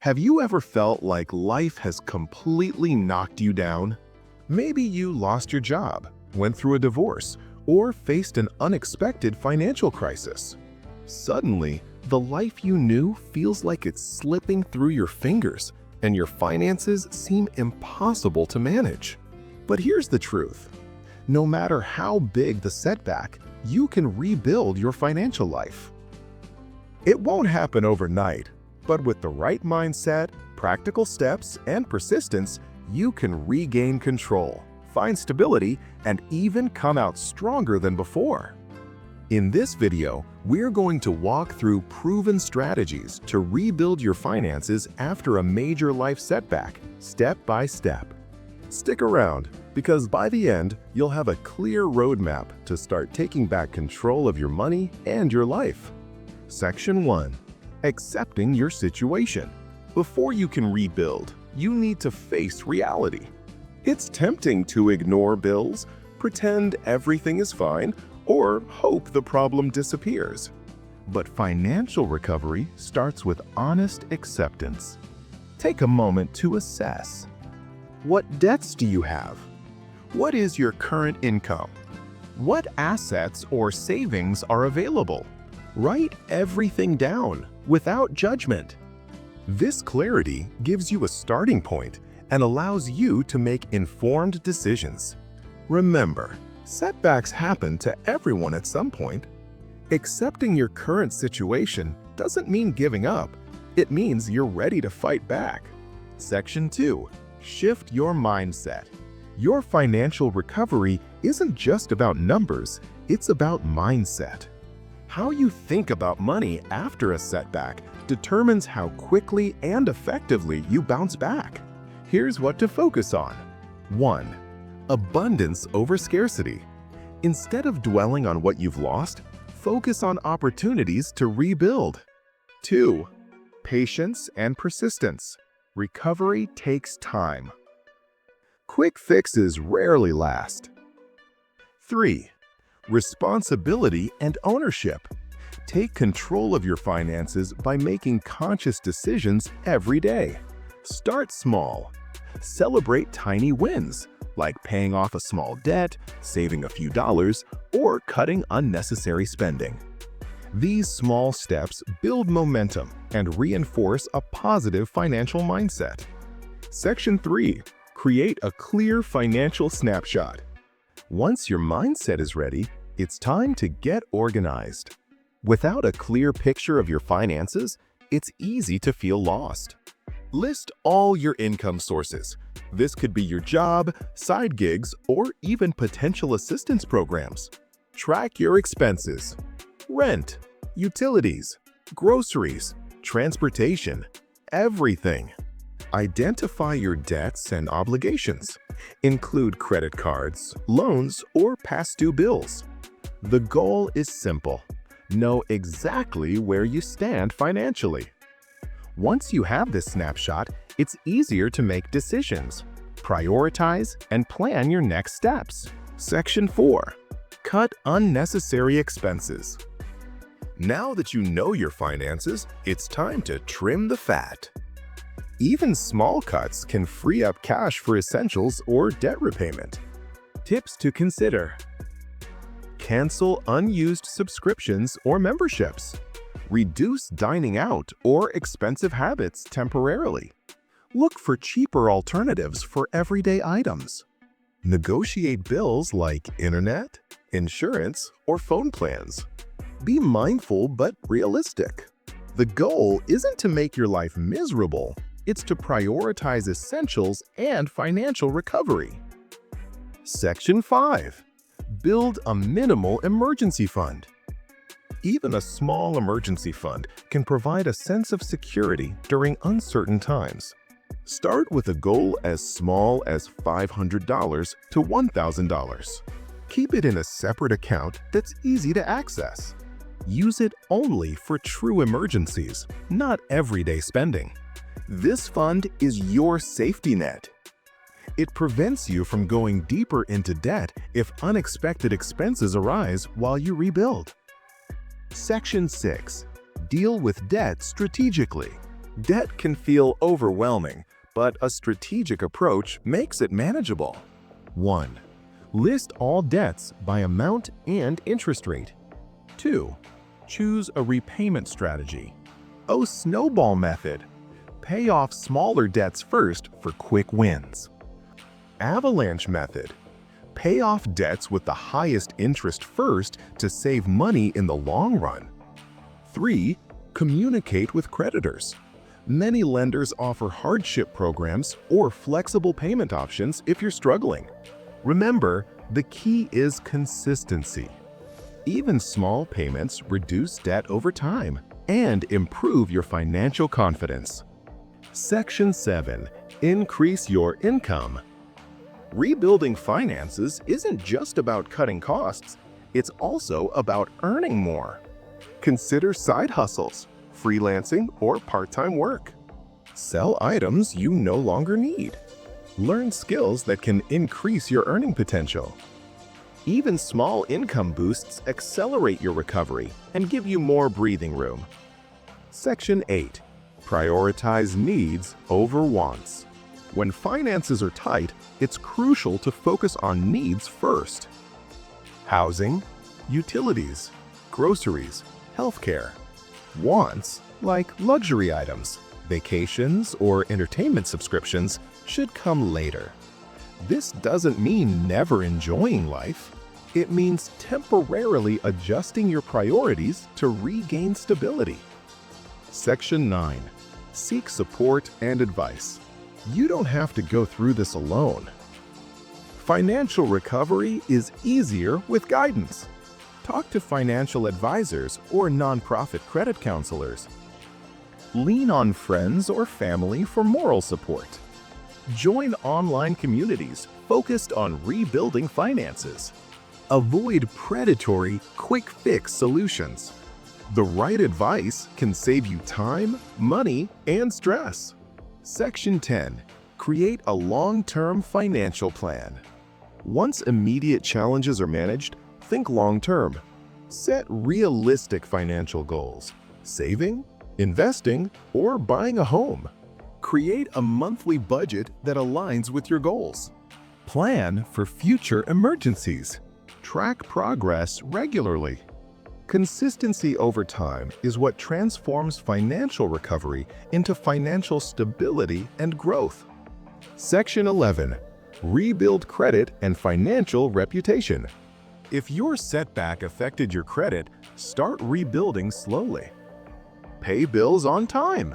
Have you ever felt like life has completely knocked you down? Maybe you lost your job, went through a divorce, or faced an unexpected financial crisis. Suddenly, the life you knew feels like it's slipping through your fingers, and your finances seem impossible to manage. But here's the truth. No matter how big the setback, you can rebuild your financial life. It won't happen overnight, but with the right mindset, practical steps, and persistence, you can regain control, find stability, and even come out stronger than before. In this video, we're going to walk through proven strategies to rebuild your finances after a major life setback, step by step. Stick around, because by the end, you'll have a clear roadmap to start taking back control of your money and your life. Section 1. Accepting your situation. Before you can rebuild, you need to face reality. It's tempting to ignore bills, pretend everything is fine, or hope the problem disappears. But financial recovery starts with honest acceptance. Take a moment to assess. What debts do you have? What is your current income? What assets or savings are available? Write everything down without judgment. This clarity gives you a starting point and allows you to make informed decisions. Remember, setbacks happen to everyone at some point. Accepting your current situation doesn't mean giving up. It means you're ready to fight back. Section 2. Shift your mindset. Your financial recovery isn't just about numbers, it's about mindset. How you think about money after a setback determines how quickly and effectively you bounce back. Here's what to focus on. 1. Abundance over scarcity. Instead of dwelling on what you've lost, focus on opportunities to rebuild. 2. Patience and persistence. Recovery takes time. Quick fixes rarely last. 3. Responsibility and ownership. Take control of your finances by making conscious decisions every day. Start small. Celebrate tiny wins, like paying off a small debt, saving a few dollars, or cutting unnecessary spending. These small steps build momentum and reinforce a positive financial mindset. Section 3. Create a clear financial snapshot. Once your mindset is ready, it's time to get organized. Without a clear picture of your finances, it's easy to feel lost. List all your income sources. This could be your job, side gigs, or even potential assistance programs. Track your expenses: rent, utilities, groceries, transportation, everything. Identify your debts and obligations. Include credit cards, loans, or past due bills. The goal is simple. Know exactly where you stand financially. Once you have this snapshot, it's easier to make decisions, prioritize, and plan your next steps. Section 4. Cut unnecessary expenses. Now that you know your finances, it's time to trim the fat. Even small cuts can free up cash for essentials or debt repayment. Tips to consider: cancel unused subscriptions or memberships. Reduce dining out or expensive habits temporarily. Look for cheaper alternatives for everyday items. Negotiate bills like internet, insurance, or phone plans. Be mindful but realistic. The goal isn't to make your life miserable. It's to prioritize essentials and financial recovery. Section 5. Build a minimal emergency fund. Even a small emergency fund can provide a sense of security during uncertain times. Start with a goal as small as $500 to $1,000. Keep it in a separate account that's easy to access. Use it only for true emergencies, not everyday spending. This fund is your safety net. It prevents you from going deeper into debt if unexpected expenses arise while you rebuild. Section 6. Deal with debt strategically. Debt can feel overwhelming, but a strategic approach makes it manageable. 1. List all debts by amount and interest rate. 2. Choose a repayment strategy. A snowball method. Pay off smaller debts first for quick wins. Avalanche method. Pay off debts with the highest interest first to save money in the long run. 3. Communicate with creditors. Many lenders offer hardship programs or flexible payment options if you're struggling. Remember, the key is consistency. Even small payments reduce debt over time and improve your financial confidence. Section 7. Increase your income. Rebuilding finances isn't just about cutting costs, it's also about earning more. Consider side hustles, freelancing, or part-time work. Sell items you no longer need. Learn skills that can increase your earning potential. Even small income boosts accelerate your recovery and give you more breathing room. Section 8. Prioritize needs over wants. When finances are tight, it's crucial to focus on needs first. Housing, utilities, groceries, healthcare. Wants, like luxury items, vacations, or entertainment subscriptions, should come later. This doesn't mean never enjoying life. It means temporarily adjusting your priorities to regain stability. Section 9. Seek support and advice. You don't have to go through this alone. Financial recovery is easier with guidance. Talk to financial advisors or nonprofit credit counselors. Lean on friends or family for moral support. Join online communities focused on rebuilding finances. Avoid predatory, quick-fix solutions. The right advice can save you time, money, and stress. Section 10. Create a long-term financial plan. Once immediate challenges are managed, think long-term. Set realistic financial goals: saving, investing, or buying a home. Create a monthly budget that aligns with your goals. Plan for future emergencies. Track progress regularly. Consistency over time is what transforms financial recovery into financial stability and growth. Section 11. Rebuild credit and financial reputation. If your setback affected your credit, start rebuilding slowly. Pay bills on time.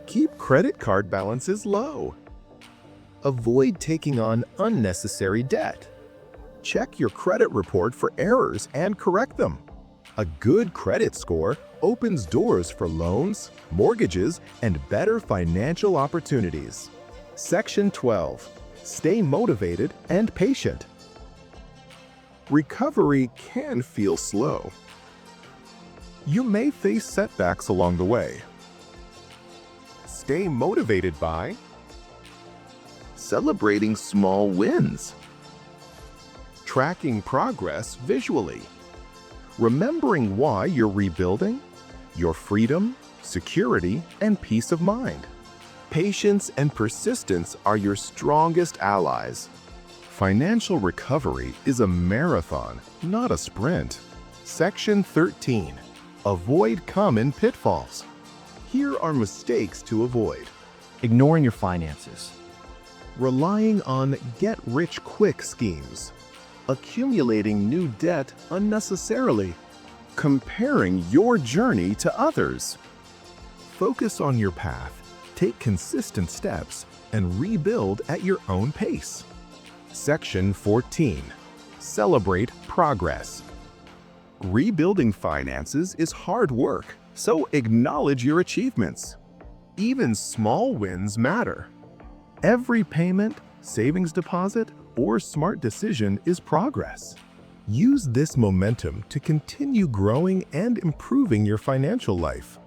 Keep credit card balances low. Avoid taking on unnecessary debt. Check your credit report for errors and correct them. A good credit score opens doors for loans, mortgages, and better financial opportunities. Section 12. Stay motivated and patient. Recovery can feel slow. You may face setbacks along the way. Stay motivated by celebrating small wins, tracking progress visually, remembering why you're rebuilding, your freedom, security, and peace of mind. Patience and persistence are your strongest allies. Financial recovery is a marathon, not a sprint. Section 13. Avoid common pitfalls. Here are mistakes to avoid. Ignoring your finances. Relying on get-rich-quick schemes. Accumulating new debt unnecessarily. Comparing your journey to others. Focus on your path, take consistent steps, and rebuild at your own pace. Section 14. Celebrate progress. Rebuilding finances is hard work, so acknowledge your achievements. Even small wins matter. Every payment, savings deposit, or smart decision is progress. Use this momentum to continue growing and improving your financial life.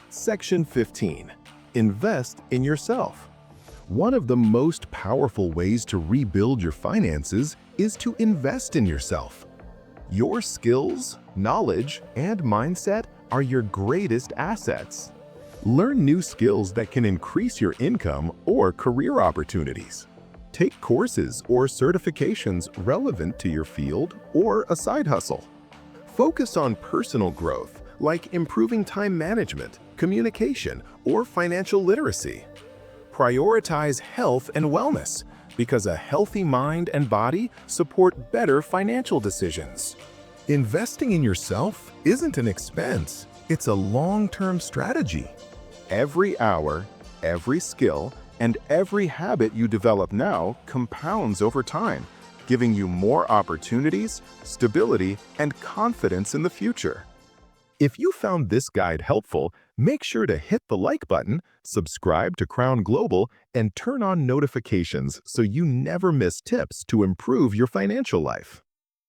Section 15. Invest in yourself. One of the most powerful ways to rebuild your finances is to invest in yourself. Your skills, knowledge, and mindset are your greatest assets. Learn new skills that can increase your income or career opportunities. Take courses or certifications relevant to your field or a side hustle. Focus on personal growth, like improving time management, communication, or financial literacy. Prioritize health and wellness, because a healthy mind and body support better financial decisions. Investing in yourself isn't an expense, it's a long-term strategy. Every hour, every skill, and every habit you develop now compounds over time, giving you more opportunities, stability, and confidence in the future. If you found this guide helpful, make sure to hit the like button, subscribe to Crown Global, and turn on notifications so you never miss tips to improve your financial life.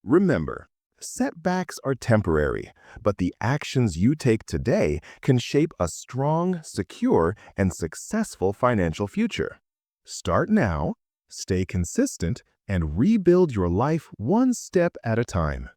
Remember, setbacks are temporary, but the actions you take today can shape a strong, secure, and successful financial future. Start now, stay consistent, and rebuild your life one step at a time.